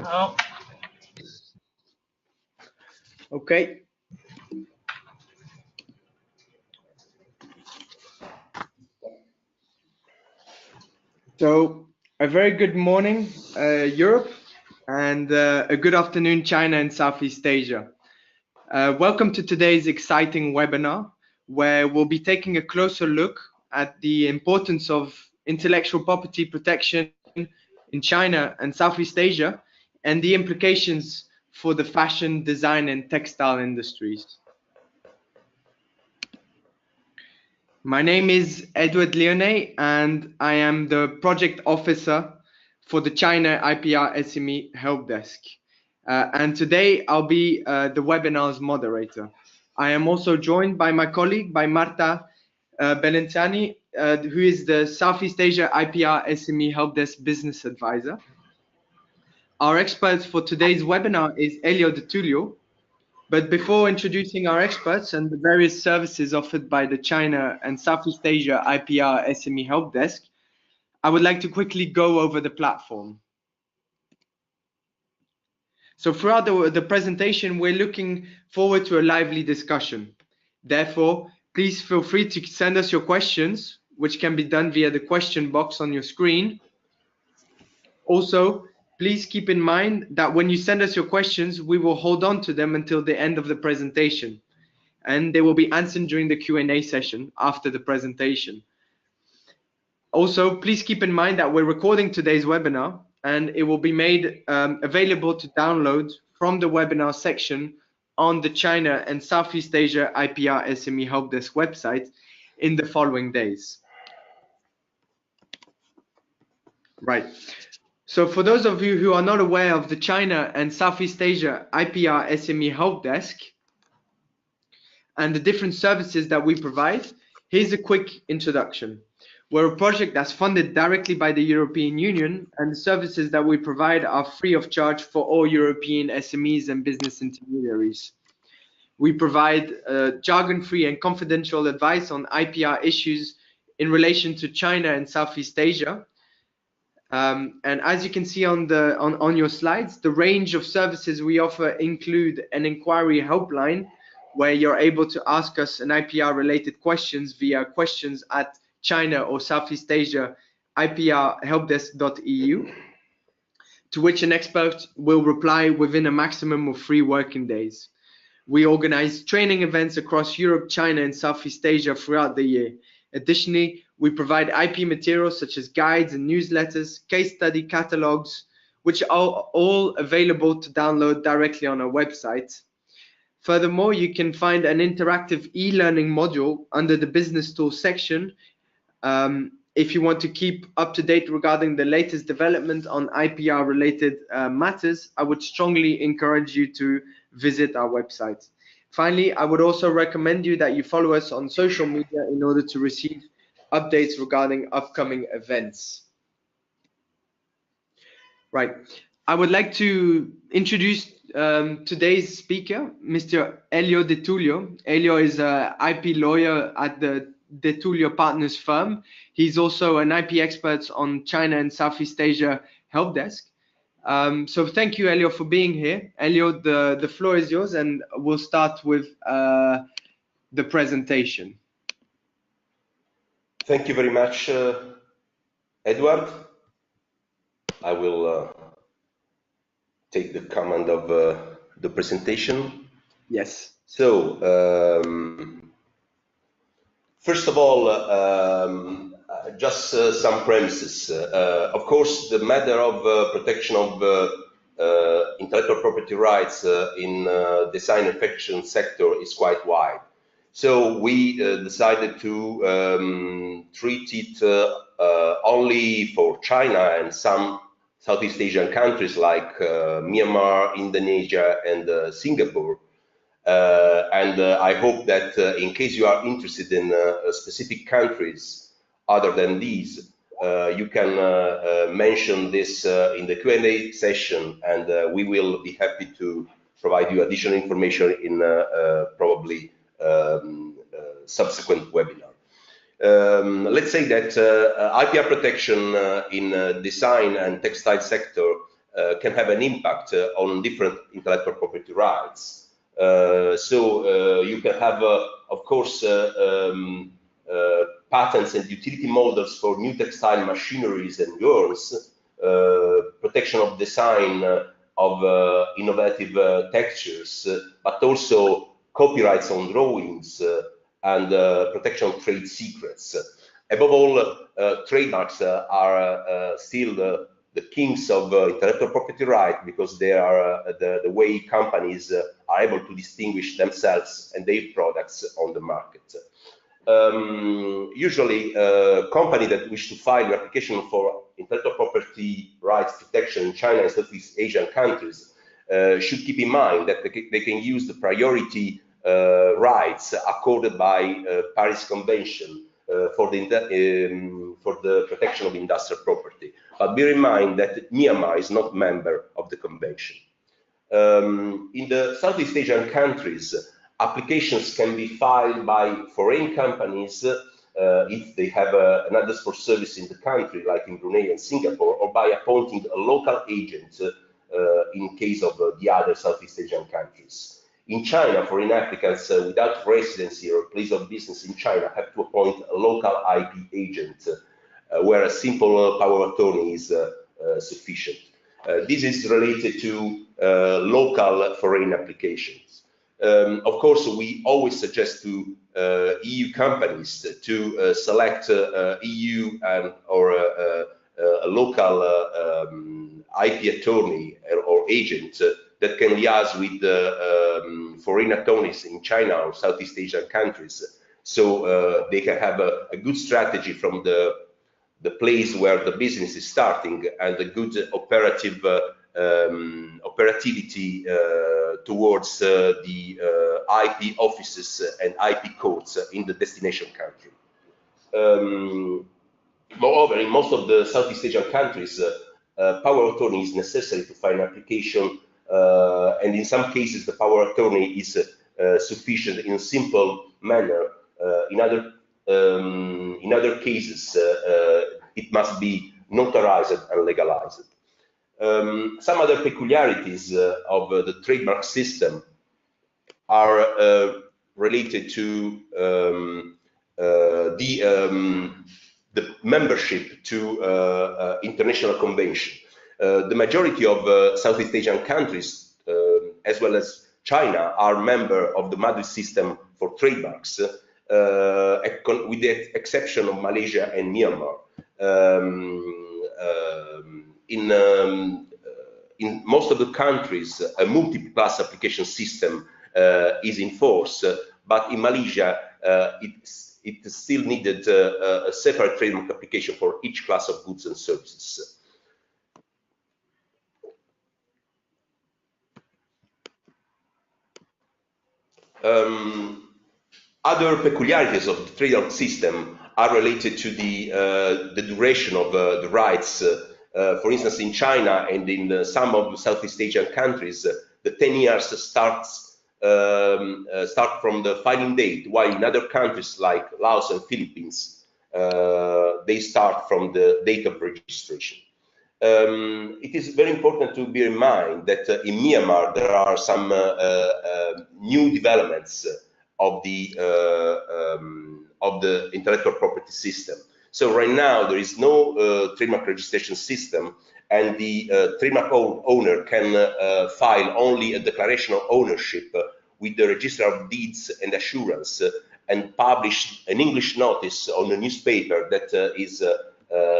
Oh. Okay. So a very good morning, Europe, and a good afternoon, China and Southeast Asia. Welcome to today's exciting webinar, where we'll be taking a closer look at the importance of intellectual property protection in China and Southeast Asia, and the implications for the fashion, design, and textile industries. My name is Edward Leone, and I am the project officer for the China IPR SME Help Desk. And today I'll be the webinar's moderator. I am also joined by my colleague, by Marta Belenzani, who is the Southeast Asia IPR SME Help Desk Business Advisor. Our expert for today's webinar is Elio De Tullio. But before introducing our experts and the various services offered by the China and Southeast Asia IPR SME Help Desk, I would like to quickly go over the platform. So throughout the presentation, we're looking forward to a lively discussion. Therefore, please feel free to send us your questions, which can be done via the question box on your screen. Also, please keep in mind that when you send us your questions, we will hold on to them until the end of the presentation, and they will be answered during the Q&A session after the presentation. Also, please keep in mind that we're recording today's webinar, and it will be made available to download from the webinar section on the China and Southeast Asia IPR SME Help Desk website in the following days. Right. So for those of you who are not aware of the China and Southeast Asia IPR SME Help Desk and the different services that we provide, here's a quick introduction. We're a project that's funded directly by the European Union, and the services that we provide are free of charge for all European SMEs and business intermediaries. We provide jargon-free and confidential advice on IPR issues in relation to China and Southeast Asia. And as you can see on your slides, the range of services we offer include an inquiry helpline, where you're able to ask us an IPR related questions via questions at China or Southeast Asia iprhelpdesk.eu, to which an expert will reply within a maximum of 3 working days. We organize training events across Europe, China, and Southeast Asia throughout the year. Additionally, we provide IP materials such as guides and newsletters, case study catalogs, which are all available to download directly on our website. Furthermore, you can find an interactive e-learning module under the business tools section. If you want to keep up to date regarding the latest development on IPR related matters, I would strongly encourage you to visit our website. Finally, I would also recommend you that you follow us on social media in order to receive updates regarding upcoming events. Right. I would like to introduce today's speaker, Mr. Elio De Tullio. Elio is an IP lawyer at the De Tullio Partners firm. He's also an IP expert on China and Southeast Asia Help Desk. So thank you, Elio, for being here. Elio, the floor is yours, and we'll start with the presentation. Thank you very much, Edward. I will take the command of the presentation. Yes. So, first of all, just some premises. Of course, the matter of protection of intellectual property rights in design and fashion sector is quite wide. So we decided to treat it only for China and some Southeast Asian countries like Myanmar, Indonesia, and Singapore. And I hope that in case you are interested in specific countries other than these, you can mention this in the Q&A session, and we will be happy to provide you additional information in probably subsequent webinar. Let's say that IPR protection in design and textile sector can have an impact on different intellectual property rights. You can have, of course, patents and utility models for new textile machineries and yarns, protection of design of innovative textures, but also copyrights on drawings and protection of trade secrets. Above all, trademarks are still the kings of intellectual property right, because they are the way companies are able to distinguish themselves and their products on the market. Usually, companies that wish to file an application for intellectual property rights protection in China and Southeast Asian countries should keep in mind that they can use the priority rights accorded by Paris Convention for the protection of industrial property. But bear in mind that Myanmar is not a member of the convention. In the Southeast Asian countries, applications can be filed by foreign companies if they have an address for service in the country, like in Brunei and Singapore, or by appointing a local agent in case of the other Southeast Asian countries. In China, foreign applicants without residency or place of business in China have to appoint a local IP agent, where a simple power of attorney is sufficient. This is related to local foreign applications. Of course, we always suggest to EU companies to select EU or a local IP attorney or agent that can liaise with foreign attorneys in China or Southeast Asian countries, so they can have a good strategy from the place where the business is starting, and a good operative operativity towards the IP offices and IP courts in the destination country. Moreover, in most of the Southeast Asian countries, power of attorney is necessary to file an application, and in some cases the power of attorney is sufficient in a simple manner. In other cases, it must be notarized and legalized. Some other peculiarities of the trademark system are related to the membership to international convention. The majority of Southeast Asian countries, as well as China, are member of the Madrid system for trademarks, with the exception of Malaysia and Myanmar. In most of the countries, a multi-class application system is in force, but in Malaysia, it still needed a separate trademark application for each class of goods and services. Other peculiarities of the trademark system are related to the duration of the rights. For instance, in China and in some of the Southeast Asian countries, the 10 years start from the filing date, while in other countries like Laos and Philippines, they start from the date of registration. It is very important to bear in mind that in Myanmar there are some new developments of the intellectual property system. So right now there is no trademark registration system, and the trademark owner can file only a declaration of ownership with the Register of Deeds and Assurance, and publish an English notice on a newspaper that is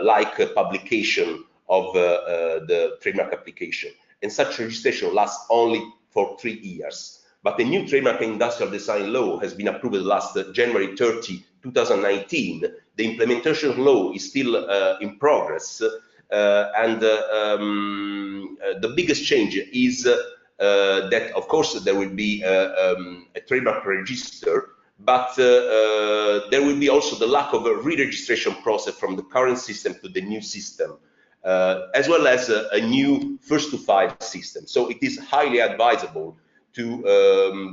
like a publication of the trademark application. And such registration lasts only for 3 years. But the new trademark and industrial design law has been approved last January 30, 2019. The implementation law is still in progress, and the biggest change is that, of course, there will be a trademark register, but there will be also the lack of a re-registration process from the current system to the new system, as well as a new first-to-file system. So it is highly advisable to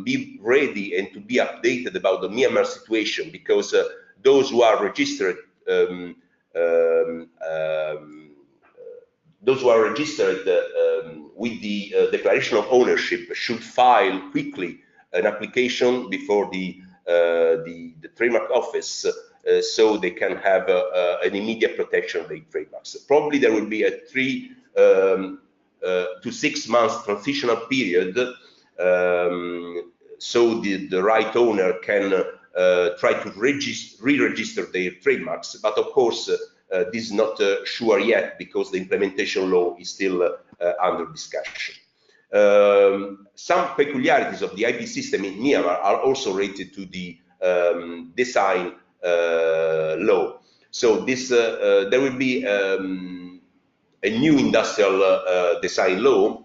be ready and to be updated about the Myanmar situation, because those who are registered those who are registered with the declaration of ownership should file quickly an application before the trademark office so they can have an immediate protection of their trademarks. Probably there will be a 3 to 6 months transitional period, so the right owner can try to re-register their trademarks. But of course, this is not sure yet because the implementation law is still under discussion. Some peculiarities of the IP system in Myanmar are also related to the design law. So this there will be a new industrial design law.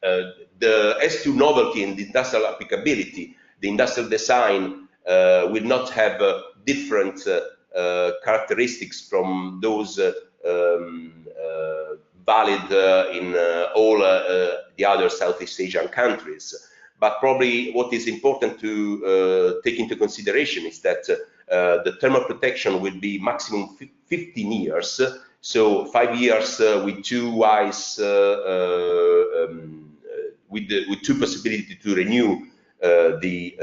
As to novelty and industrial applicability, the industrial design will not have different characteristics from those valid in all the other Southeast Asian countries. But probably what is important to take into consideration is that the term of protection will be maximum 15 years. So 5 years with 2 wise, with 2 possibilities to renew the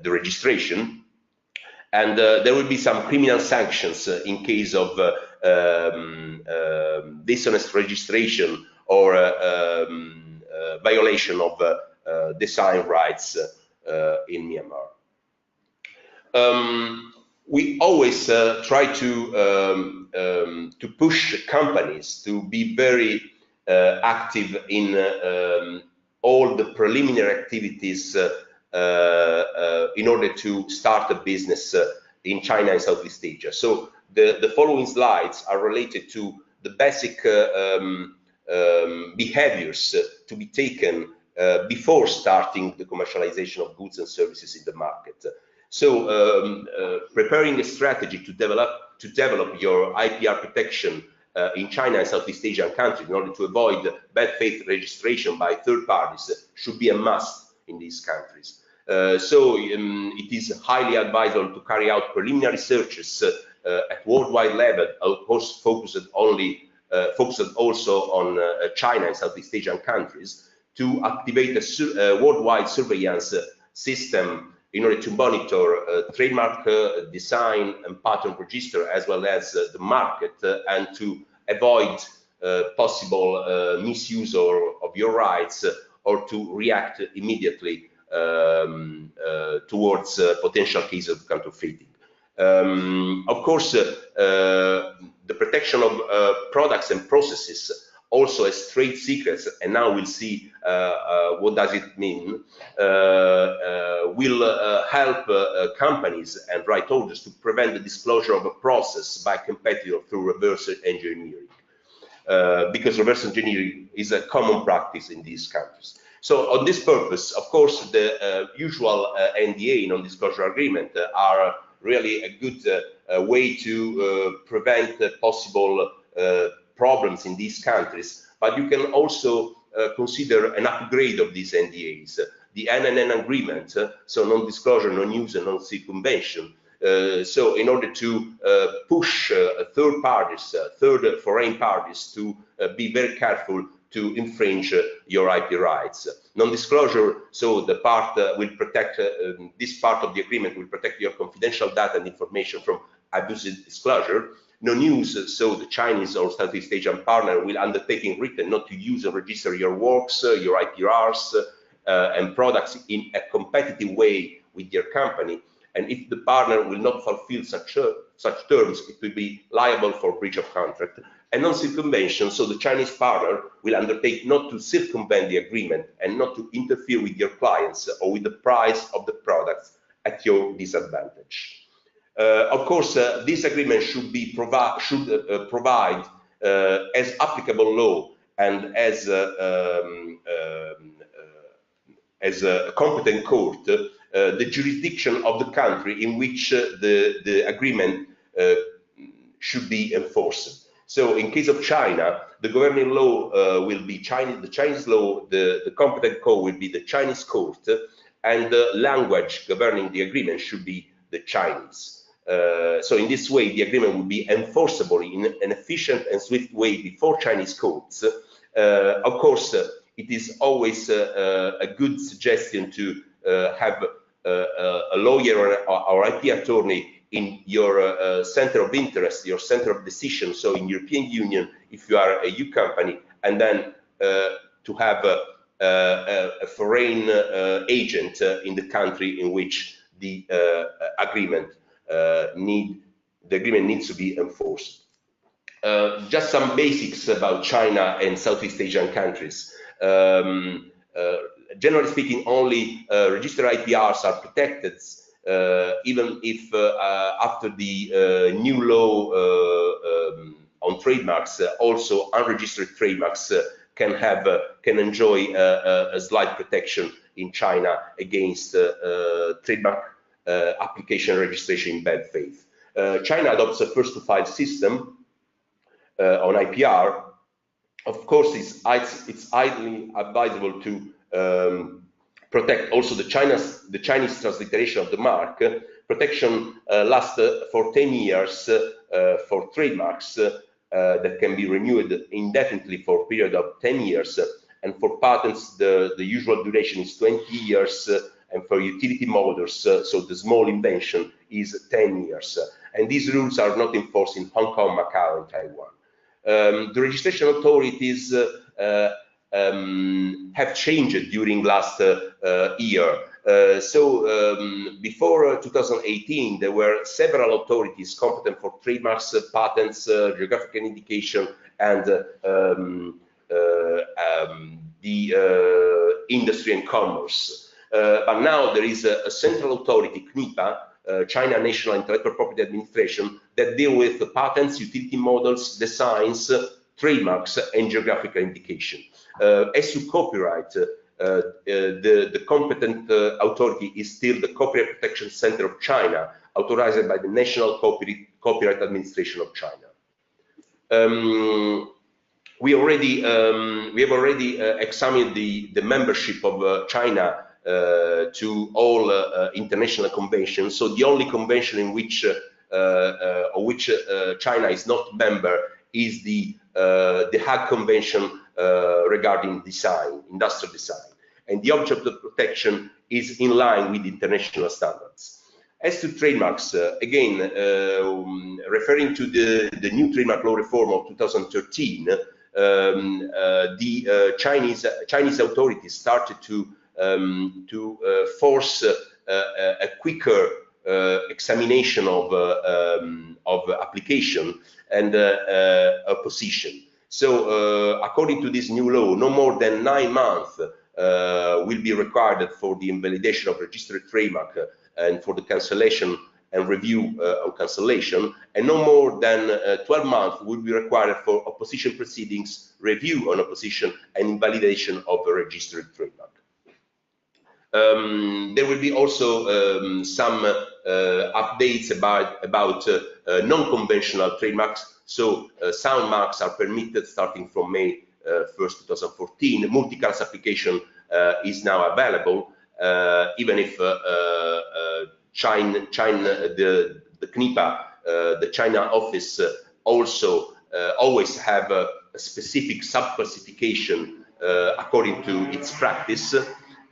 registration. And there will be some criminal sanctions in case of dishonest registration or violation of design rights in Myanmar. We always try to push companies to be very active in all the preliminary activities in order to start a business in China and Southeast Asia. So the following slides are related to the basic behaviors to be taken before starting the commercialization of goods and services in the market. So preparing a strategy to develop your IPR protection in China and Southeast Asian countries in order to avoid bad faith registration by third parties should be a must in these countries. So it is highly advisable to carry out preliminary searches at worldwide level, of course focused also on China and Southeast Asian countries, to activate a worldwide surveillance system in order to monitor trademark design and patent register as well as the market, and to avoid possible misuse of your rights, or to react immediately towards potential cases of counterfeiting. Of course, the protection of products and processes also as trade secrets, and now we'll see what does it mean, will help companies and right holders to prevent the disclosure of a process by a competitor through reverse engineering, because reverse engineering is a common practice in these countries. So on this purpose, of course, the usual NDA, non-disclosure agreement, are really a good way to prevent possible problems in these countries, but you can also consider an upgrade of these NDAs. The NNN agreement, so non-disclosure, non-use, and non-circumvention. So in order to push third parties, third foreign parties to be very careful to infringe your IP rights. Non-disclosure, so the part will protect, this part of the agreement will protect your confidential data and information from abusive disclosure. Non-use, so the Chinese or Southeast Asian partner will undertake in written not to use or register your works, your IPRs and products in a competitive way with your company. And if the partner will not fulfill such terms, it will be liable for breach of contract. And non-circumvention, so the Chinese partner will undertake not to circumvent the agreement and not to interfere with your clients or with the price of the products at your disadvantage. Of course, this agreement should provide as applicable law and as a competent court the jurisdiction of the country in which the agreement should be enforced. So in case of China, the governing law will be the Chinese law, the competent court will be the Chinese court, and the language governing the agreement should be the Chinese. So in this way, the agreement will be enforceable in an efficient and swift way before Chinese courts. Of course, it is always a good suggestion to have a lawyer or IP attorney in your center of interest, your center of decision. So in European Union, if you are a EU company, and then to have a foreign agent in the country in which the agreement needs to be enforced. Just some basics about China and Southeast Asian countries. Generally speaking, only registered IPRs are protected, even if after the new law on trademarks, also unregistered trademarks can enjoy a slight protection in China against trademark application registration in bad faith. China adopts a first-to-file system on IPR. Of course, it's highly advisable to protect also the Chinese transliteration of the mark. Protection lasts for 10 years for trademarks that can be renewed indefinitely for a period of 10 years. And for patents, the usual duration is 20 years. And for utility models, so the small invention, is 10 years. And these rules are not enforced in Hong Kong, Macau, and Taiwan. The registration authorities have changed during last year. Before 2018, there were several authorities competent for trademarks, patents, geographical indication, and the industry and commerce. But now there is a central authority, CNIPA, China National Intellectual Property Administration, that deal with patents, utility models, designs, trademarks, and geographical indication. As to copyright, the competent authority is still the Copyright Protection Center of China, authorized by the National Copyright Administration of China. We have already examined the membership of China to all international conventions. So the only convention in which China is not member is the Hague Convention regarding design, industrial design, and the object of protection is in line with international standards. As to trademarks, again, referring to the new trademark law reform of 2013, the Chinese authorities started to force a quicker examination of application and opposition. So according to this new law, no more than 9 months will be required for the invalidation of registered trademark and for the cancellation and review of cancellation, and no more than 12 months will be required for opposition proceedings, review on opposition, and invalidation of a registered trademark. There will be also some updates about non-conventional trademarks. So sound marks are permitted starting from May 1st, 2014. Multi-class application is now available, even if China, the CNIPA, the China office also always have a specific sub-classification according to its practice.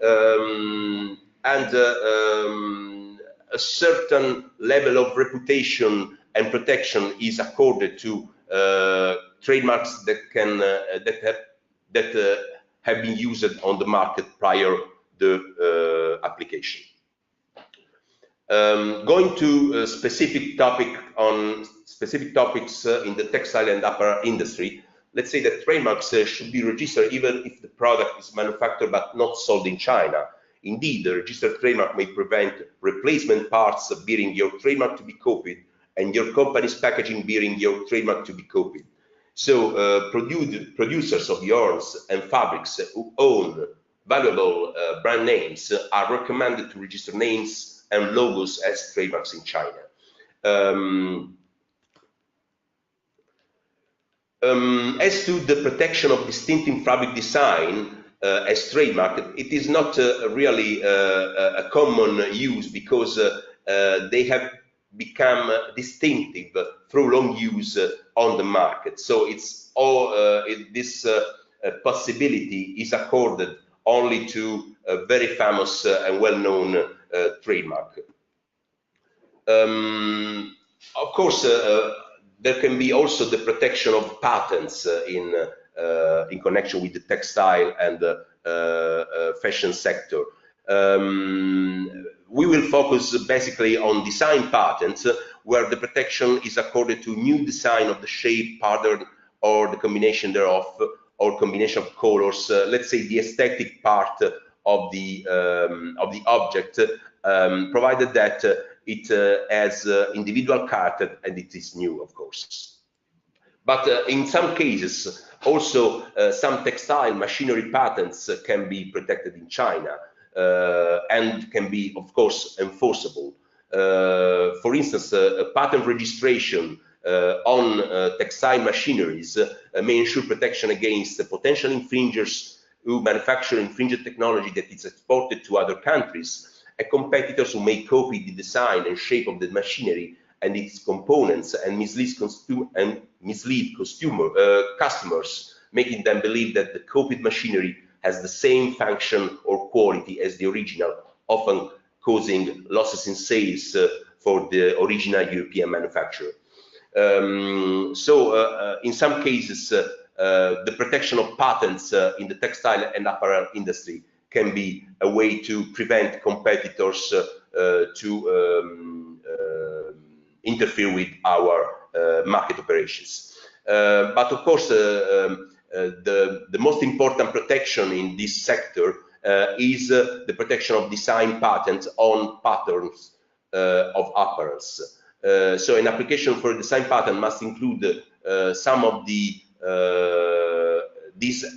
And a certain level of reputation and protection is accorded to trademarks that have been used on the market prior the application. Going to specific topics in the textile and apparel industry. Let's say that trademarks should be registered even if the product is manufactured but not sold in China. Indeed, the registered trademark may prevent replacement parts bearing your trademark to be copied and your company's packaging bearing your trademark to be copied. So producers of yarns and fabrics who own valuable brand names are recommended to register names and logos as trademarks in China. As to the protection of distinctive fabric design as trademark, it is not really a common use because they have become distinctive through long use on the market. So it's all this possibility is accorded only to a very famous and well-known trademark. Of course, there can be also the protection of patents in connection with the textile and fashion sector. We will focus basically on design patents, where the protection is accorded to new design of the shape, pattern, or the combination thereof, or combination of colors. Let's say the aesthetic part of the object, provided that it has individual character and it is new, of course. But in some cases, also some textile machinery patents can be protected in China and can be, of course, enforceable. For instance, a patent registration on textile machineries may ensure protection against potential infringers who manufacture infringed technology that is exported to other countries, and competitors who may copy the design and shape of the machinery and its components and mislead customers, making them believe that the copied machinery has the same function or quality as the original, often causing losses in sales for the original European manufacturer. In some cases, the protection of patents in the textile and apparel industry can be a way to prevent competitors to interfere with our market operations. But of course, the most important protection in this sector is the protection of design patents on patterns of apparels. So an application for a design patent must include some of these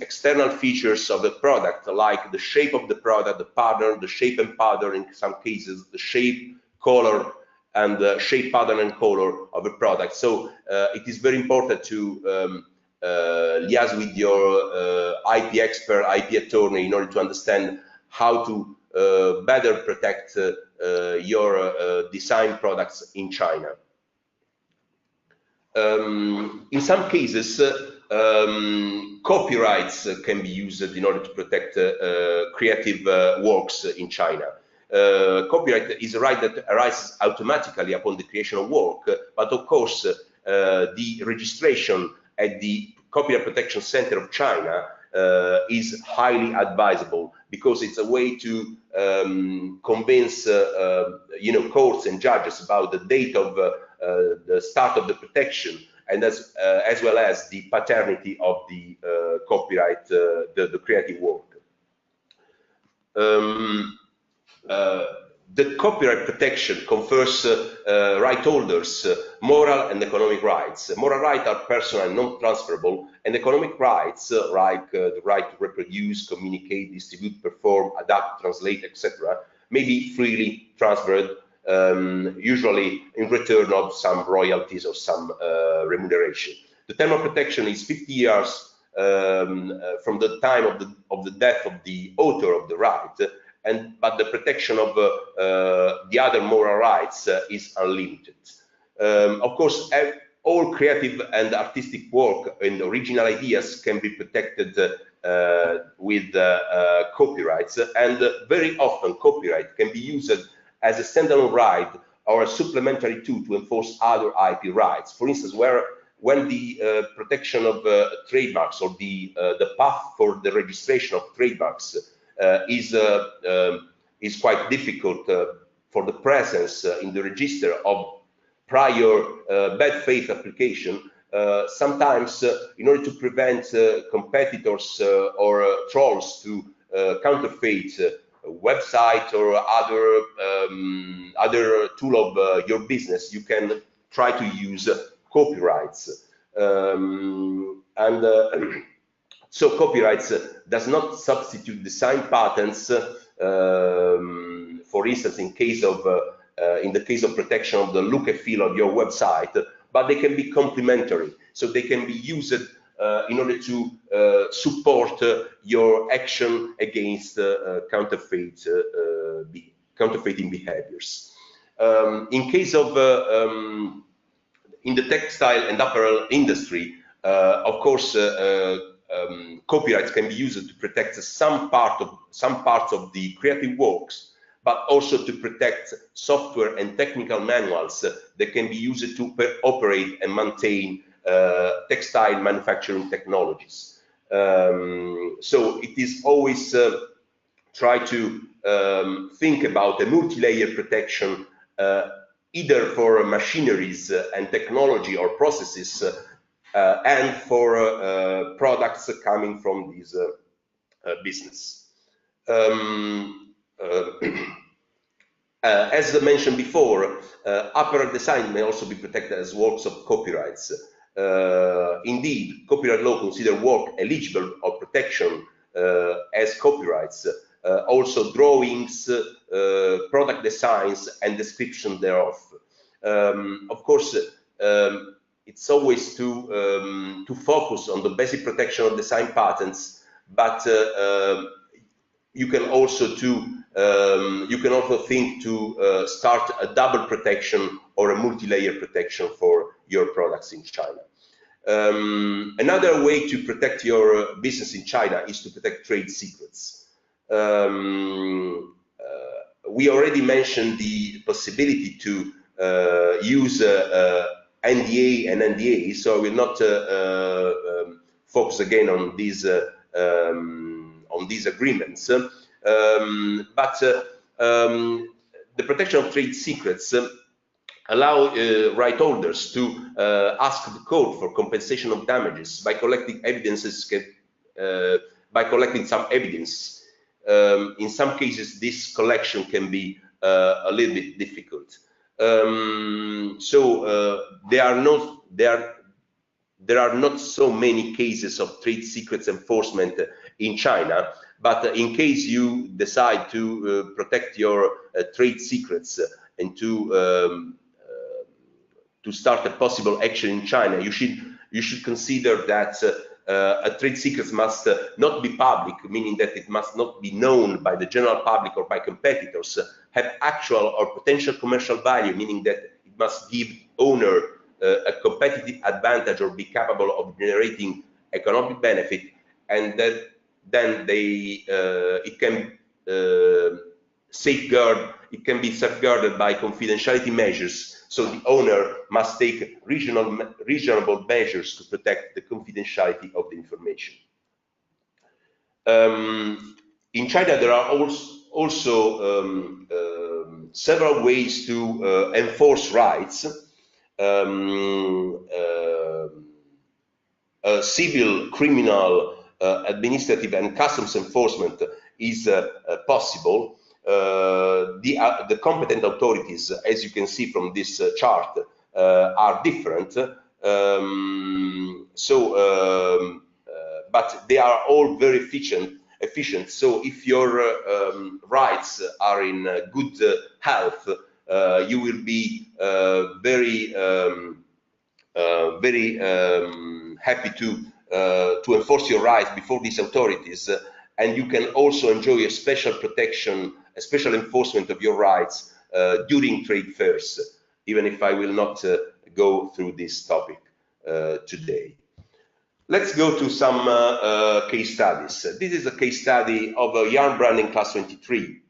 external features of the product, like the shape of the product, the pattern, the shape and pattern, in some cases, the shape, color, and the shape, pattern, and color of a product. So it is very important to liaise with your IP expert, IP attorney, in order to understand how to better protect your design products in China. In some cases, copyrights can be used in order to protect creative works in China. Copyright is a right that arises automatically upon the creation of work, but of course the registration at the Copyright Protection Center of China is highly advisable, because it's a way to convince courts and judges about the date of the start of the protection, and as well as the paternity of the copyright, the creative work. The copyright protection confers right holders moral and economic rights. Moral rights are personal and non-transferable, and economic rights, like the right to reproduce, communicate, distribute, perform, adapt, translate, etc., may be freely transferred, usually in return of some royalties or some remuneration. The term of protection is 50 years from the time of the death of the author of the right, but the protection of the other moral rights is unlimited. Of course, all creative and artistic work and original ideas can be protected with copyrights, and very often copyright can be used as a standalone right or a supplementary tool to enforce other IP rights. For instance, when the protection of trademarks, or the path for the registration of trademarks is quite difficult for the presence in the register of prior bad faith application. Sometimes, in order to prevent competitors or trolls to counterfeit a website or other tool of your business, you can try to use copyrights. So copyrights does not substitute design patents, for instance, in the case of protection of the look and feel of your website, but they can be complementary. So they can be used in order to support your action against counterfeiting behaviors. In case of in the textile and apparel industry, of course, copyrights can be used to protect some parts of the creative works, but also to protect software and technical manuals that can be used to operate and maintain textile manufacturing technologies. So it is always try to think about a multi-layer protection, either for machineries and technology or processes, and for products coming from this business. As I mentioned before, apparel design may also be protected as works of copyrights. Indeed, copyright law considers work eligible of protection as copyrights, also drawings, product designs, and description thereof. Of course, it's always to focus on the basic protection of design patents, but you can also think to start a double protection or a multi-layer protection for your products in China. Another way to protect your business in China is to protect trade secrets. We already mentioned the possibility to use NDA and NDA, so I will not focus again on these agreements. But the protection of trade secrets allow right holders to ask the court for compensation of damages by collecting evidences, by collecting some evidence. In some cases, this collection can be a little bit difficult. There are not so many cases of trade secrets enforcement in China, but in case you decide to protect your trade secrets and to start a possible action in China, you should consider that a trade secret must not be public, meaning that it must not be known by the general public or by competitors, have actual or potential commercial value, meaning that it must give owner a competitive advantage or be capable of generating economic benefit, and that then it can be safeguarded by confidentiality measures. So the owner must take reasonable measures to protect the confidentiality of the information. In China, there are also several ways to enforce rights. Civil, criminal, administrative, and customs enforcement is possible. The competent authorities, as you can see from this chart, are different. But they are all very efficient. So if your rights are in good health, you will be very happy to enforce your rights before these authorities, and you can also enjoy a special protection, a special enforcement of your rights during trade fairs, even if I will not go through this topic today. Let's go to some case studies. This is a case study of a yarn brand in class 23.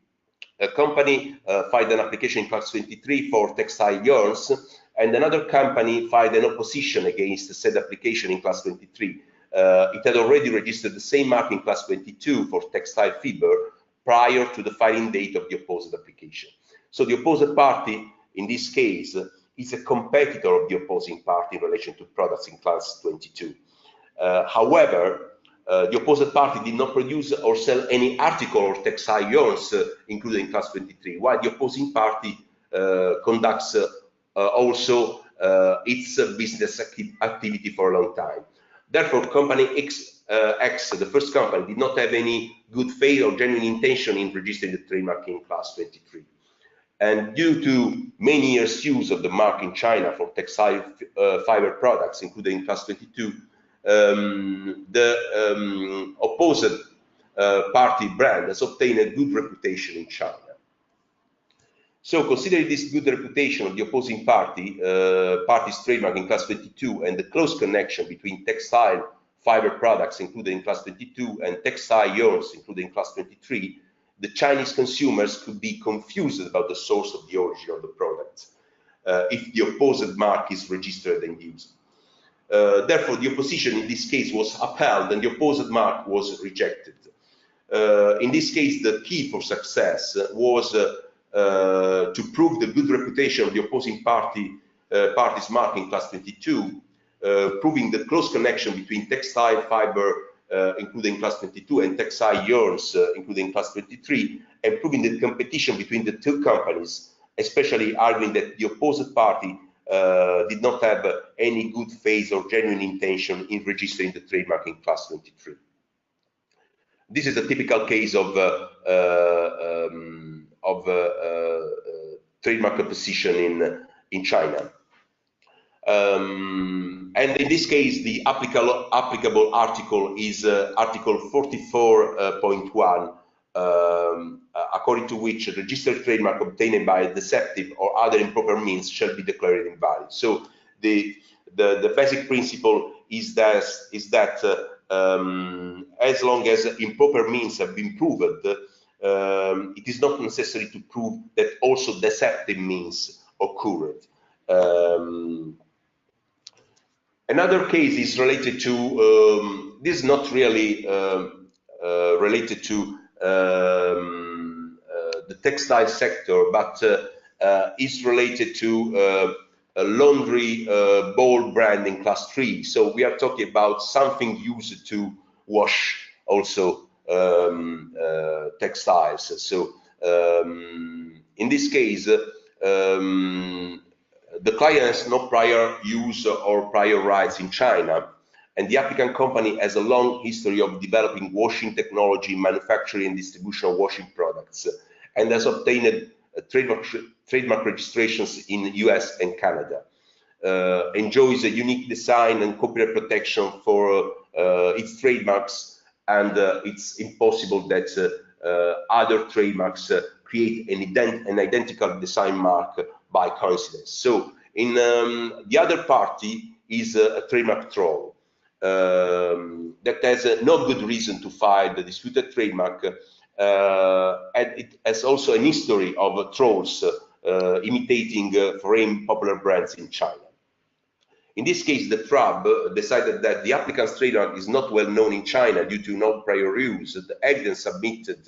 A company filed an application in class 23 for textile yarns, and another company filed an opposition against said application in class 23. It had already registered the same mark in class 22 for textile fiber prior to the filing date of the opposed application. So the opposed party, in this case, is a competitor of the opposing party in relation to products in class 22. However, the opposed party did not produce or sell any article or textile yarns included in class 23, while the opposing party conducts also its business activity for a long time. Therefore, company X, the first company, did not have any good faith or genuine intention in registering the trademark in class 23. And due to many years' use of the mark in China for textile fiber products, including class 22, the opposed party brand has obtained a good reputation in China. So considering this good reputation of the opposing party's trademark in class 22 and the close connection between textile fiber products included in class 22 and textile yarns included in class 23, the Chinese consumers could be confused about the source of the origin of the product if the opposed mark is registered and used. Therefore, the opposition in this case was upheld and the opposed mark was rejected. In this case, the key for success was to prove the good reputation of the opposing party's mark in class 22, proving the close connection between textile fiber including class 22 and textile yarns including class 23, and proving the competition between the two companies, especially arguing that the opposed party did not have any good faith or genuine intention in registering the trademark in class 23. This is a typical case of trademark opposition in China. And in this case, the applicable article is Article 44.1, according to which a registered trademark obtained by deceptive or other improper means shall be declared invalid. So the basic principle is that as long as improper means have been proved, it is not necessary to prove that also deceptive means occurred. Another case is related to, this is not really related to the textile sector, but is related to a laundry ball brand in class 3. So we are talking about something used to wash also textiles. So in this case, the client has no prior use or prior rights in China, and the applicant company has a long history of developing washing technology, manufacturing and distribution of washing products, and has obtained trademark registrations in the US and Canada. Enjoys a unique design and copyright protection for its trademarks, and it's impossible that other trademarks create an identical design mark by coincidence. So in the other party is a trademark troll that has no good reason to file the disputed trademark, and it has also a history of trolls imitating foreign popular brands in China. In this case, the TRAB decided that the applicant's trademark is not well known in China due to no prior use. The evidence submitted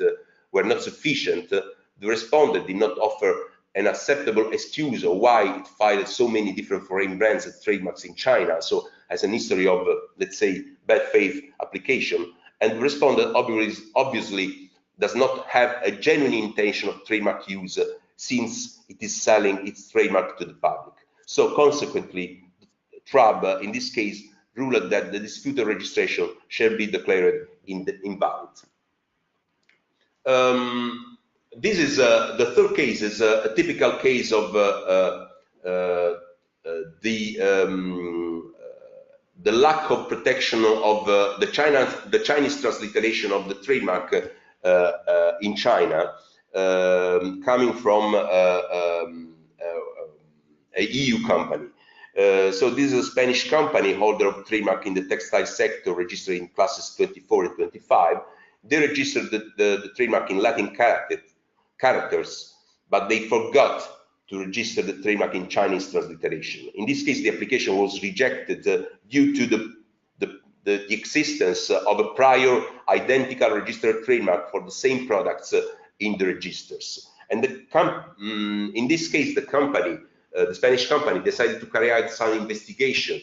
were not sufficient. The respondent did not offer an acceptable excuse of why it filed so many different foreign brands and trademarks in China, so has an history of, let's say, bad faith application. And the respondent obviously does not have a genuine intention of trademark use since it is selling its trademark to the public. So consequently, TRAB in this case ruled that the disputed registration shall be declared invalid. This is the third case, is a typical case of the lack of protection of the Chinese transliteration of the trademark in China, coming from a EU company. So this is a Spanish company, holder of trademark in the textile sector, registered in classes 24 and 25. They registered the trademark in Latin characters, but they forgot to register the trademark in Chinese transliteration. In this case, the application was rejected due to the existence of a prior identical registered trademark for the same products in the registers. And in this case, the company, the Spanish company, decided to carry out some investigation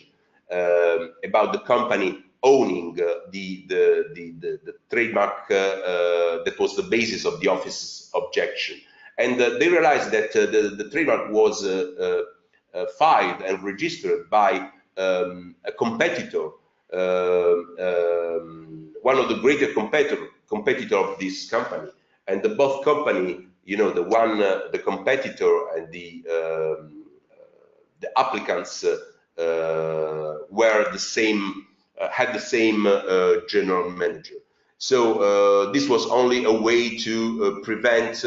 about the company owning the trademark that was the basis of the office's objection. And they realized that the trademark was filed and registered by a competitor, one of the greater competitor of this company. And both company, you know, the competitor and the applicants were the same, had the same general manager. So this was only a way to prevent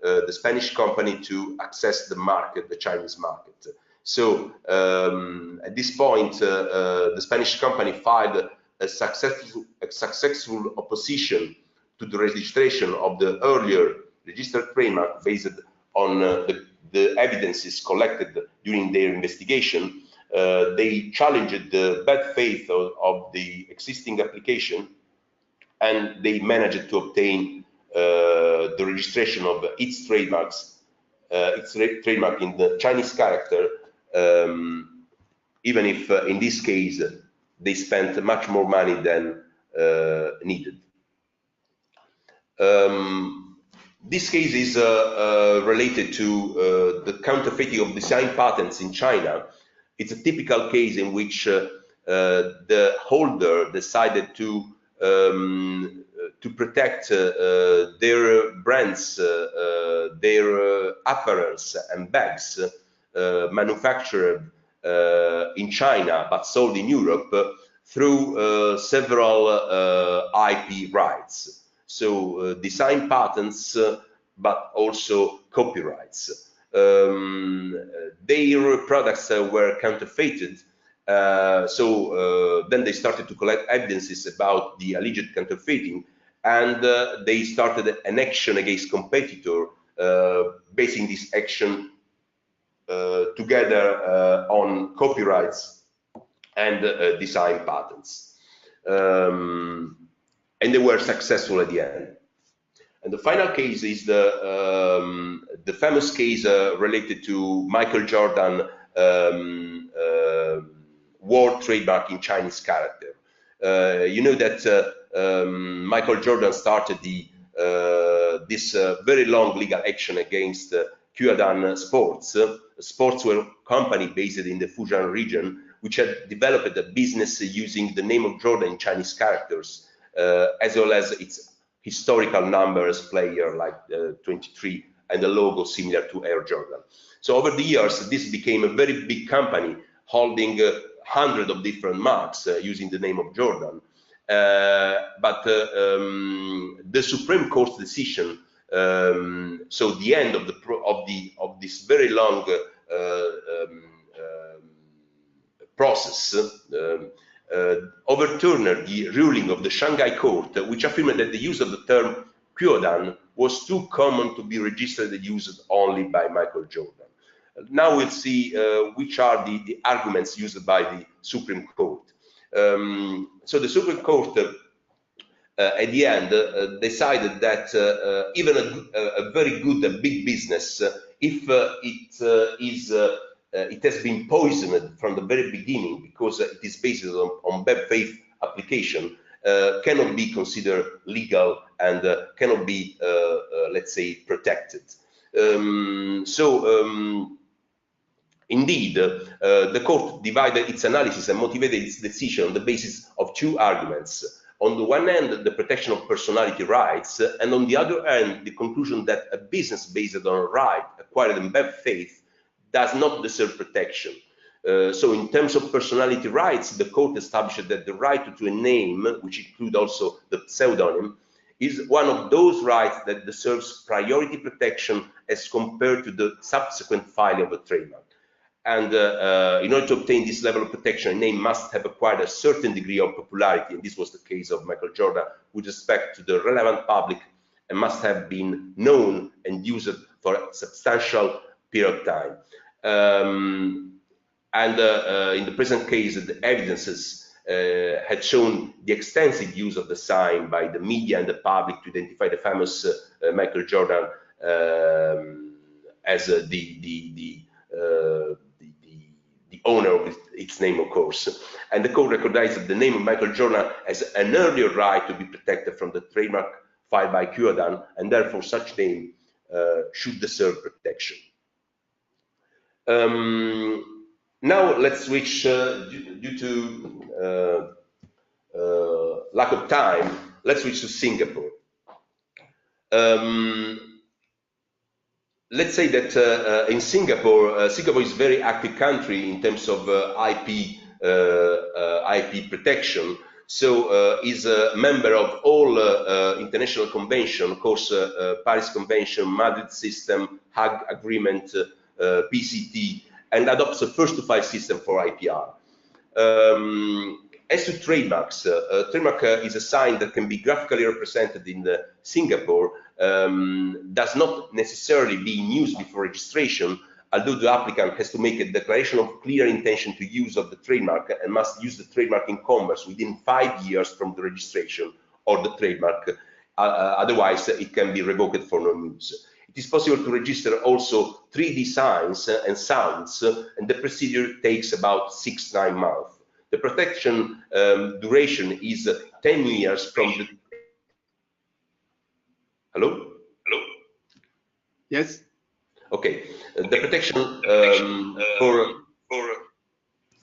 the Spanish company to access the market, the Chinese market. So at this point, the Spanish company filed a successful opposition to the registration of the earlier registered trademark based on the evidences collected during their investigation. They challenged the bad faith of the existing application, and they managed to obtain the registration of its trademarks, trademark in the Chinese character, even if in this case they spent much more money than needed. This case is related to the counterfeiting of design patents in China. It's a typical case in which the holder decided to protect their brands, their apparels and bags manufactured in China but sold in Europe through several IP rights. So design patents, but also copyrights. Their products were counterfeited, so then they started to collect evidences about the alleged counterfeiting, and they started an action against competitor, basing this action together on copyrights and design patents. And they were successful at the end. And the final case is the famous case related to Michael Jordan word trademark in Chinese character. You know that Michael Jordan started this very long legal action against Kuadan Sports, a sportswear company based in the Fujian region, which had developed a business using the name of Jordan in Chinese characters, as well as its historical numbers, player like 23, and a logo similar to Air Jordan. So over the years, this became a very big company holding hundreds of different marks using the name of Jordan. But the Supreme Court's decision, so the end of this very long process, overturned the ruling of the Shanghai court, which affirmed that the use of the term Kuodan was too common to be registered and used only by Michael Jordan. Now we'll see which are the arguments used by the Supreme Court. So the Supreme Court at the end decided that even a very good and big business, if it has been poisoned from the very beginning because it is based on bad faith application, cannot be considered legal and cannot be, let's say, protected. Indeed, the court divided its analysis and motivated its decision on the basis of two arguments. On the one hand, the protection of personality rights, and on the other hand, the conclusion that a business based on a right acquired in bad faith does not deserve protection. So in terms of personality rights, the court established that the right to a name, which includes also the pseudonym, is one of those rights that deserves priority protection as compared to the subsequent filing of a trademark. And in order to obtain this level of protection, a name must have acquired a certain degree of popularity, and this was the case of Michael Jordan, with respect to the relevant public, and must have been known and used for a substantial period of time. In the present case, the evidences had shown the extensive use of the sign by the media and the public to identify the famous Michael Jordan as the owner of its name, of course. And the court recognized that the name of Michael Jordan has an earlier right to be protected from the trademark filed by Kuodan, and therefore such name should deserve protection. Now let's switch, due to lack of time, let's switch to Singapore. Let's say that in Singapore, Singapore is a very active country in terms of IP protection. so is a member of all international convention, of course, Paris Convention, Madrid System, Hague Agreement, PCT, and adopts a first-to-file system for IPR. As to trademarks, trademark is a sign that can be graphically represented in Singapore, does not necessarily be in use before registration, although the applicant has to make a declaration of clear intention to use of the trademark and must use the trademark in commerce within 5 years from the registration or the trademark, otherwise it can be revoked for non-use. It is possible to register also 3D signs and sounds, and the procedure takes about 6-9 months. The protection duration is 10 years from the... Hello? Hello? Yes. Okay. The protection for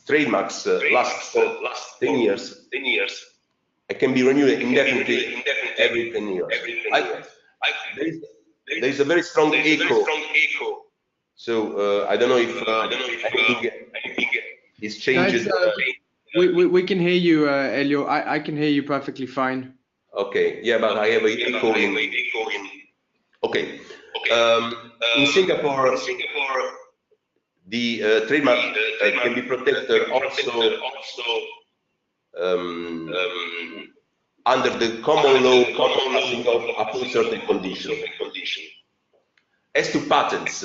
trademarks lasts 10 years. It can be renewed indefinitely every 10 years. There is a very strong echo. So I don't know if anything is changed. We can hear you, Elio. I can hear you perfectly fine. Okay, yeah, but I have an echo in. Okay. In Singapore, the trademark can be protected also under the common law upon certain conditions. As to patents,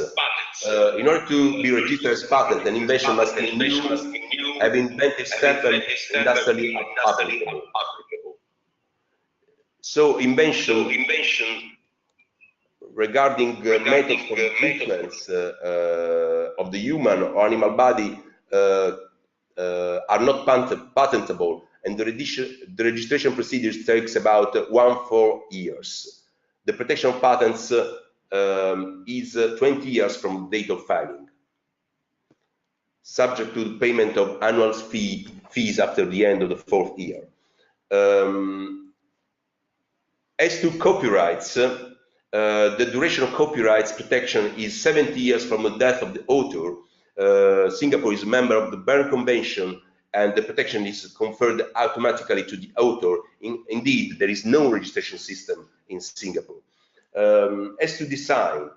in order to be registered as patent, an invention must be new, have inventive step and industrially applicable. So invention regarding methods of treatments of the human or animal body are not patentable, and the registration procedures takes about 1-4 years. The protection of patents is 20 years from the date of filing, subject to the payment of annual fees after the end of the 4th year. As to copyrights, the duration of copyrights protection is 70 years from the death of the author. Singapore is a member of the Berne Convention, and the protection is conferred automatically to the author. Indeed, there is no registration system in Singapore. As to design,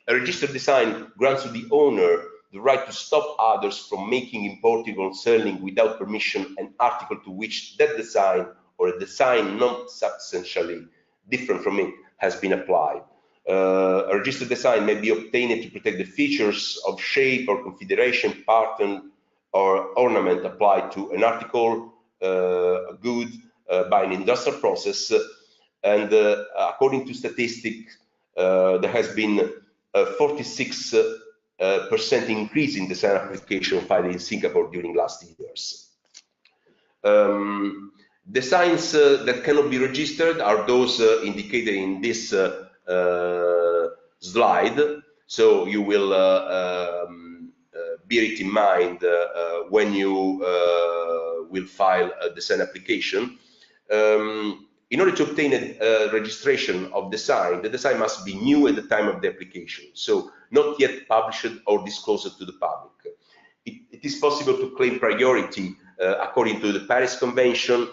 a registered design grants to the owner the right to stop others from making, importing, or selling without permission an article to which that design or a design not substantially different from it has been applied. A registered design may be obtained to protect the features of shape or configuration, pattern, or ornament applied to an article, a good, by an industrial process. And according to statistics, there has been a 46% increase in design application filed in Singapore during last years. Designs that cannot be registered are those indicated in this slide. So you will bear it in mind when you will file a design application. In order to obtain a registration of design, the design must be new at the time of the application, so not yet published or disclosed to the public. It is possible to claim priority according to the Paris Convention,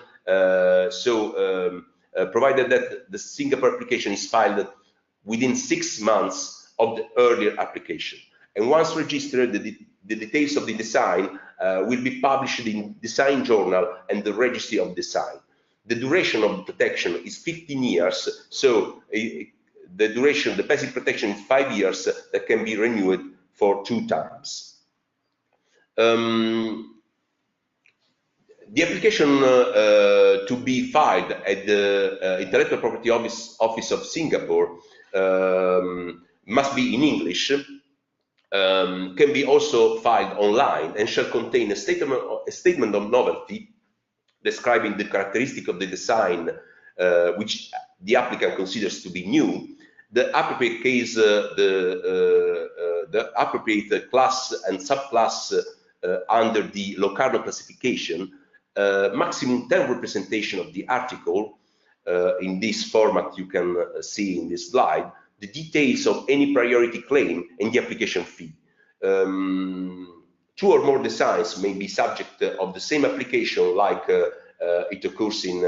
provided that the Singapore application is filed within 6 months of the earlier application. And once registered, the details of the design will be published in Design Journal and the Registry of Design. The duration of protection is 15 years, so the basic protection is 5 years that can be renewed for 2 times. The application to be filed at the Intellectual Property Office of Singapore must be in English, can be also filed online, and shall contain a statement of novelty describing the characteristic of the design which the applicant considers to be new, the appropriate case, the appropriate class and subclass under the Locarno classification, maximum 10 representation of the article in this format you can see in this slide, the details of any priority claim and the application fee. 2 or more designs may be subject of the same application, like it occurs in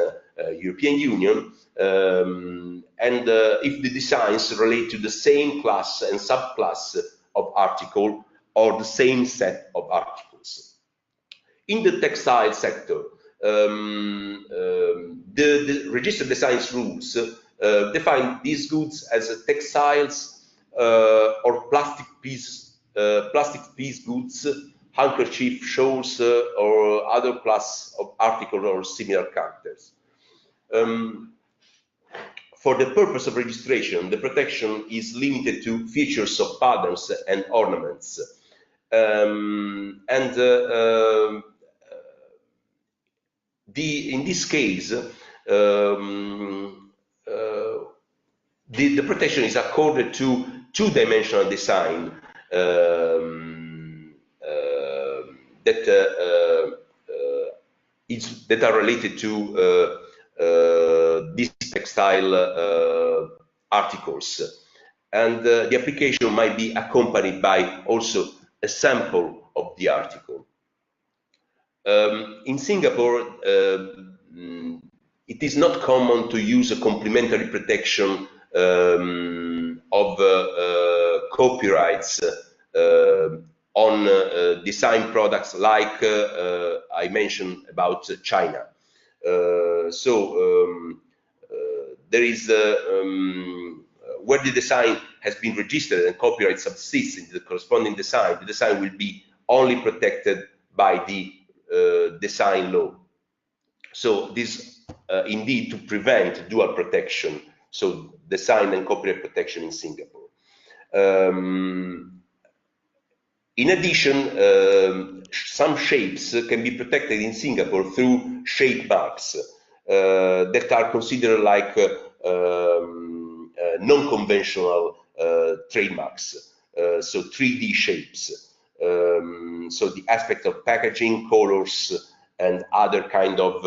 European Union, and if the designs relate to the same class and subclass of article or the same set of articles. In the textile sector, the registered designs rules define these goods as textiles or plastic piece goods, handkerchief, shawls, or other class of article or similar characters. For the purpose of registration, the protection is limited to features of patterns and ornaments. In this case, the protection is accorded to two-dimensional design that are related to these textile articles, and the application might be accompanied by also a sample of the article. In Singapore, it is not common to use a complementary protection of copyrights on design products like I mentioned about China. There is where the design has been registered and copyright subsists in the corresponding design, the design will be only protected by the design law. So this indeed to prevent dual protection, so design and copyright protection in Singapore. In addition, some shapes can be protected in Singapore through shape marks that are considered like non-conventional trademarks, so 3D shapes. So the aspect of packaging, colors, and other kind of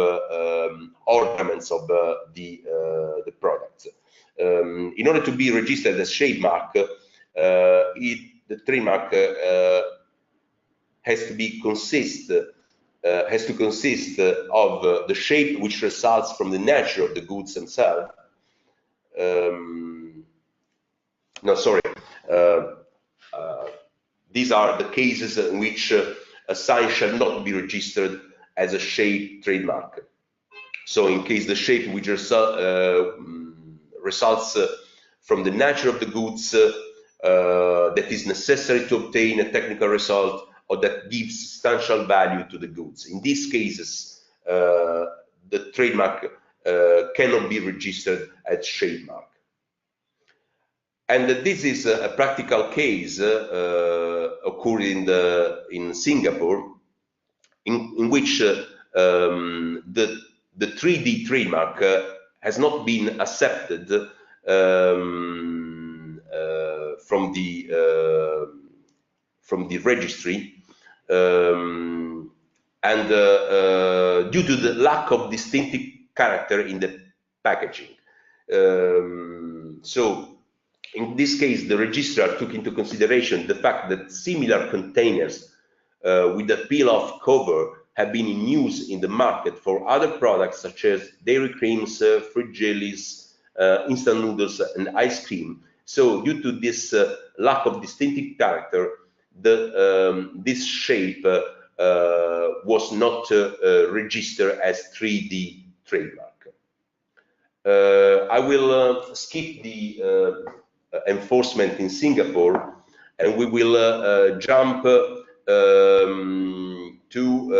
ornaments of the product. In order to be registered as trademark, the trademark has to consist of the shape which results from the nature of the goods themselves. These are the cases in which a sign shall not be registered as a shape trademark. So in case the shape which results from the nature of the goods that is necessary to obtain a technical result or that gives substantial value to the goods. In these cases, the trademark cannot be registered as trademark. And this is a practical case occurring in Singapore, in which the 3D trademark has not been accepted from the registry, and due to the lack of distinctive character in the packaging. So in this case, the registrar took into consideration the fact that similar containers with a peel-off cover have been in use in the market for other products such as dairy creams, fruit jellies, instant noodles, and ice cream. So due to this lack of distinctive character, this shape was not registered as 3D trademark. I will skip the enforcement in Singapore, and we will jump to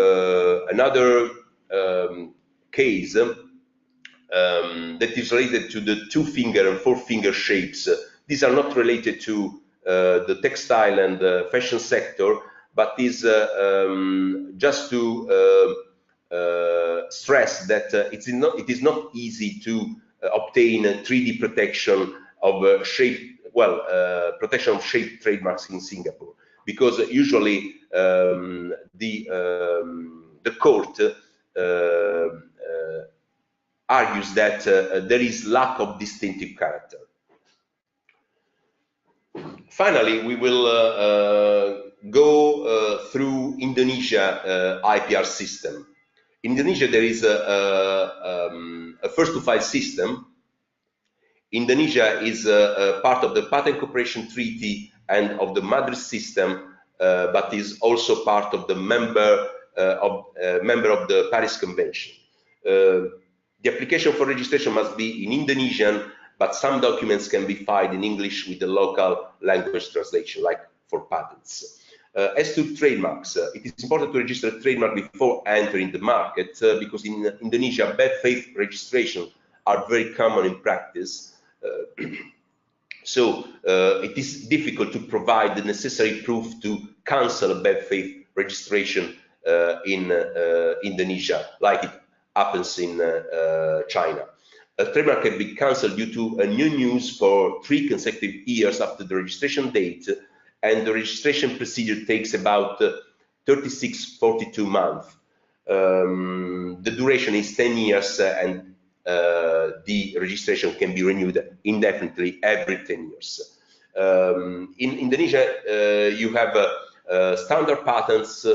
another case that is related to the 2-finger and 4-finger shapes. These are not related to the textile and the fashion sector, but is just to stress that it is not easy to obtain a 3D protection of protection of shape trademarks in Singapore, because usually the court argues that there is lack of distinctive character. Finally, we will go through Indonesia IPR system. In Indonesia, there is a first-to-file system. Indonesia is a part of the Patent Cooperation Treaty and of the Madrid system, but is also part of the member of the Paris Convention. The application for registration must be in Indonesian, but some documents can be filed in English with the local language translation, like for patents. As to trademarks, it is important to register a trademark before entering the market because in Indonesia, bad faith registrations are very common in practice. So it is difficult to provide the necessary proof to cancel a bad faith registration in Indonesia, like it happens in China. A trademark can be cancelled due to a new news for 3 consecutive years after the registration date, and the registration procedure takes about 36-42 months. The duration is 10 years, and the registration can be renewed indefinitely every 10 years. In Indonesia, you have standard patents,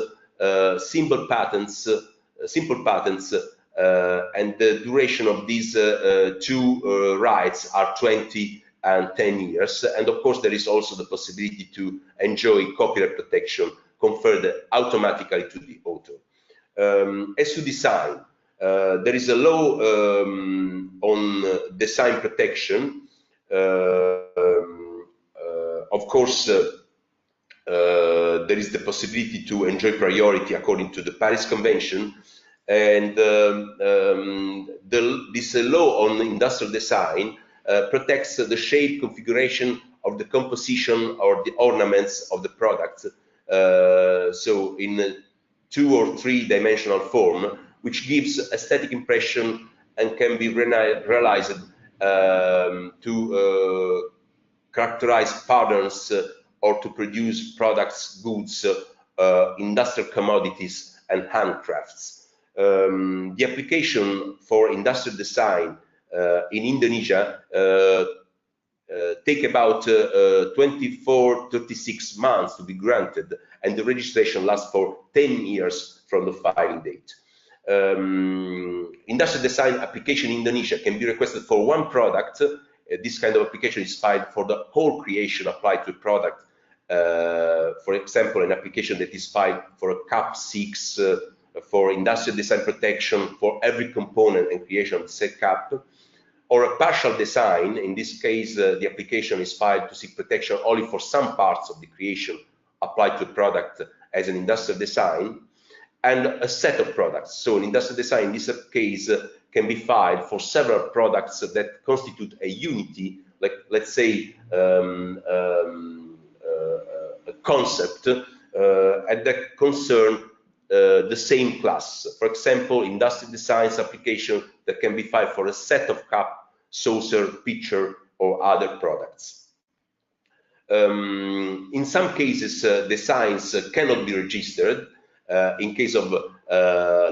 simple patents, and the duration of these two rights are 20 and 10 years. And of course, there is also the possibility to enjoy copyright protection conferred automatically to the author. As to design, there is a law on design protection. Of course, there is the possibility to enjoy priority according to the Paris Convention, and this law on industrial design protects the shape, configuration of the composition or the ornaments of the product, so in a 2- or 3-dimensional form, which gives aesthetic impression and can be realized to characterize patterns or to produce products, goods, industrial commodities, and handcrafts. The application for industrial design in Indonesia take about 24-36 months to be granted, and the registration lasts for 10 years from the filing date. Industrial design application in Indonesia can be requested for one product. This kind of application is filed for the whole creation applied to a product. For example, an application that is filed for a CAP 6 for industrial design protection for every component and creation of the said CAP, or a partial design. In this case, the application is filed to seek protection only for some parts of the creation applied to a product as an industrial design, and a set of products. So an industrial design in this case can be filed for several products that constitute a unity, like let's say a concept and that concern the same class. For example, industrial designs application that can be filed for a set of cup, saucer, pitcher, or other products. In some cases, designs cannot be registered in case of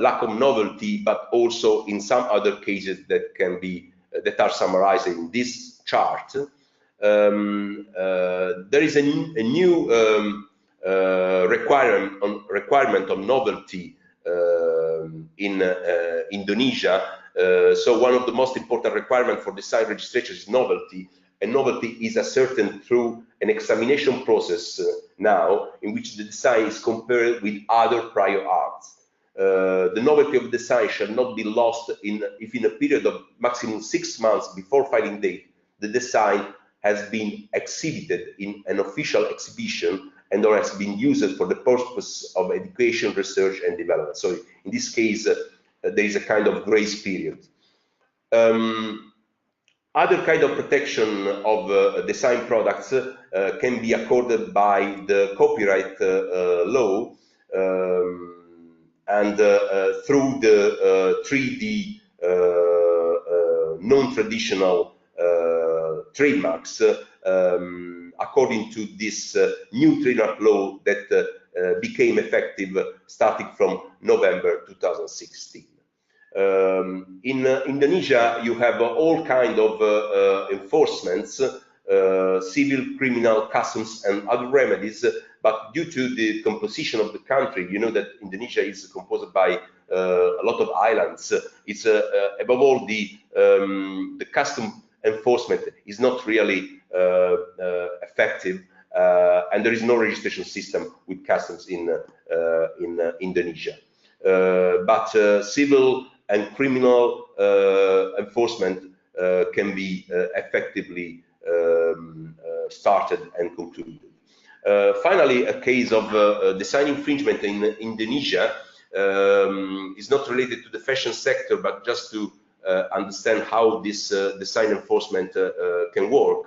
lack of novelty, but also in some other cases that can be that are summarized in this chart. There is a new requirement on novelty in Indonesia. So one of the most important requirements for design registration is novelty, and novelty is ascertained through an examination process now in which the design is compared with other prior arts. The novelty of the design shall not be lost if in a period of maximum 6 months before filing date the design has been exhibited in an official exhibition and or has been used for the purpose of education, research, and development. So in this case, there is a kind of grace period. Other kind of protection of design products can be accorded by the copyright law and through the 3D non-traditional trademarks, according to this new trademark law that became effective starting from November 2016. In Indonesia, you have all kinds of enforcements, civil, criminal, customs, and other remedies, but due to the composition of the country, you know that Indonesia is composed by a lot of islands. It's above all the custom enforcement is not really effective, and there is no registration system with customs in Indonesia. But civil and criminal enforcement can be effectively started and concluded. Finally, a case of design infringement in Indonesia is not related to the fashion sector, but just to understand how this design enforcement can work.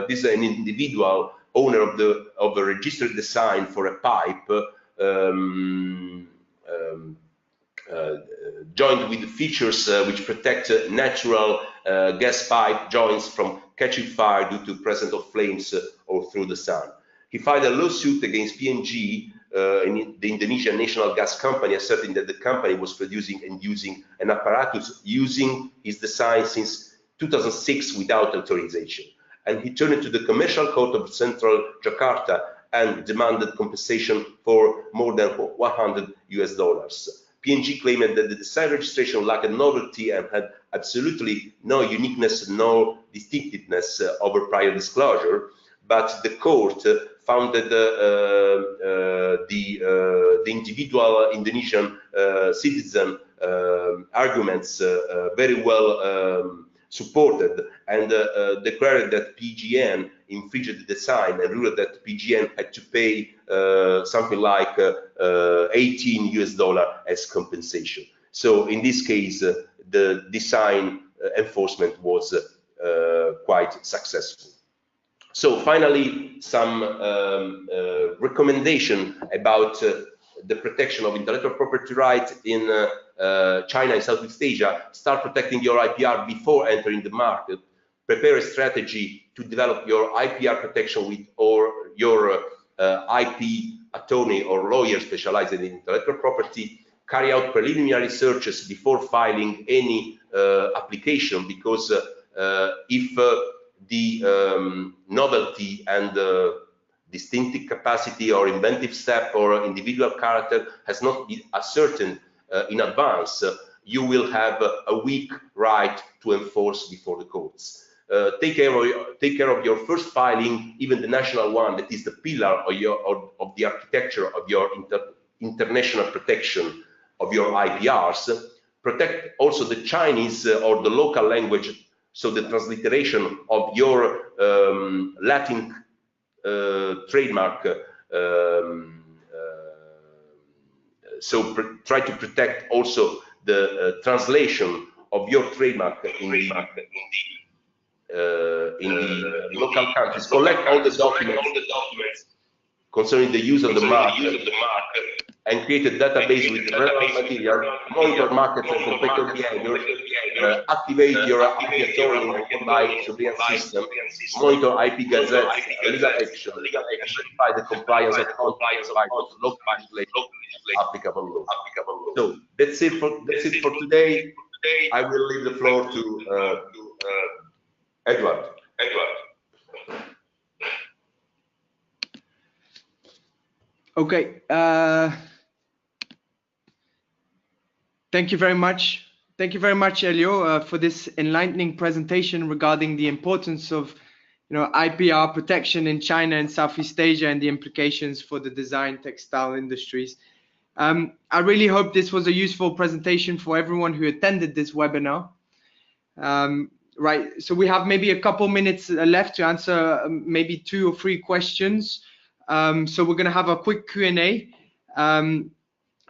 This is an individual owner of a registered design for a pipe joined with features which protect natural gas pipe joints from catching fire due to presence of flames or through the sun. He filed a lawsuit against PNG, the Indonesian national gas company, asserting that the company was producing and using an apparatus using his design since 2006 without authorization. And he turned to the Commercial Court of Central Jakarta and demanded compensation for more than $100 US. PNG claimed that the design registration lacked novelty and had absolutely no uniqueness, no distinctiveness over prior disclosure, but the court found that the individual Indonesian citizen arguments very well supported, and declared that PGN infringed the design and ruled that PGN had to pay something like $18 US as compensation. So in this case, the design enforcement was quite successful. So finally, some recommendation about the protection of intellectual property rights in China and Southeast Asia. Start protecting your IPR before entering the market. Prepare a strategy to develop your IPR protection with your IP attorney or lawyer specialized in intellectual property. Carry out preliminary searches before filing any application, because if the novelty and distinctive capacity or inventive step or individual character has not been ascertained in advance, you will have a weak right to enforce before the courts. Take care of your first filing, even the national one, that is the pillar of the architecture of your international protection of your IPRs. Protect also the Chinese or the local language, so the transliteration of your Latin trademark. So try to protect also the translation of your trademark in the local countries. Collect all the documents concerning the use of the mark, and create a database with relevant material. Monitor markets and competitor behavior. Activate your IP attorney by surveillance system. Monitor IP gazettes, legal action, and verify the compliance of local applicable law. So that's it for today. I will leave the floor to Edward. Okay. Thank you very much. Thank you very much, Elio, for this enlightening presentation regarding the importance of, IPR protection in China and Southeast Asia and the implications for the design textile industries. I really hope this was a useful presentation for everyone who attended this webinar. Right, so we have maybe a couple minutes left to answer maybe 2 or 3 questions. So we're going to have a quick Q&A,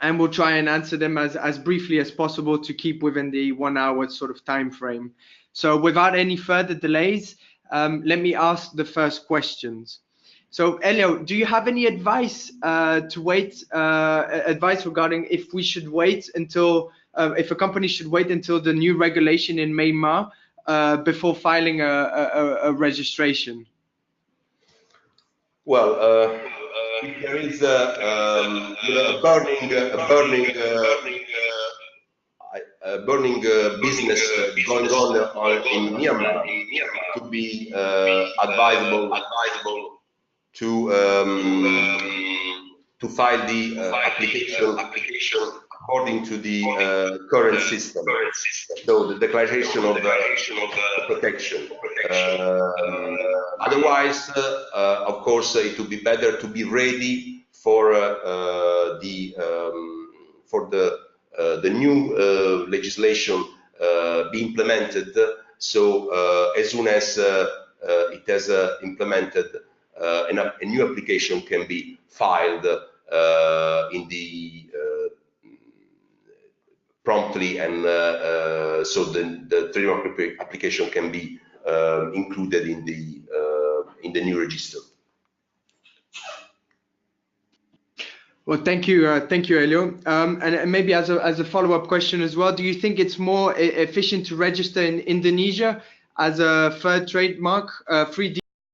and we'll try and answer them as briefly as possible to keep within the 1 hour sort of time frame. So without any further delays, let me ask the first questions. So Elio, do you have any advice advice regarding if we should wait until, if a company should wait until the new regulation in Myanmar before filing a registration? Well, if there is a burning business going on in Myanmar, it would be advisable to file the application according to the current system. So the declaration of protection. Otherwise, of course, it would be better to be ready for the new legislation be implemented. So as soon as it has implemented, a new application can be filed in the promptly, and so the trademark application can be included in the new register. Well, thank you, Elio. And maybe as a follow-up question as well, do you think it's more efficient to register in Indonesia as a third trademark, free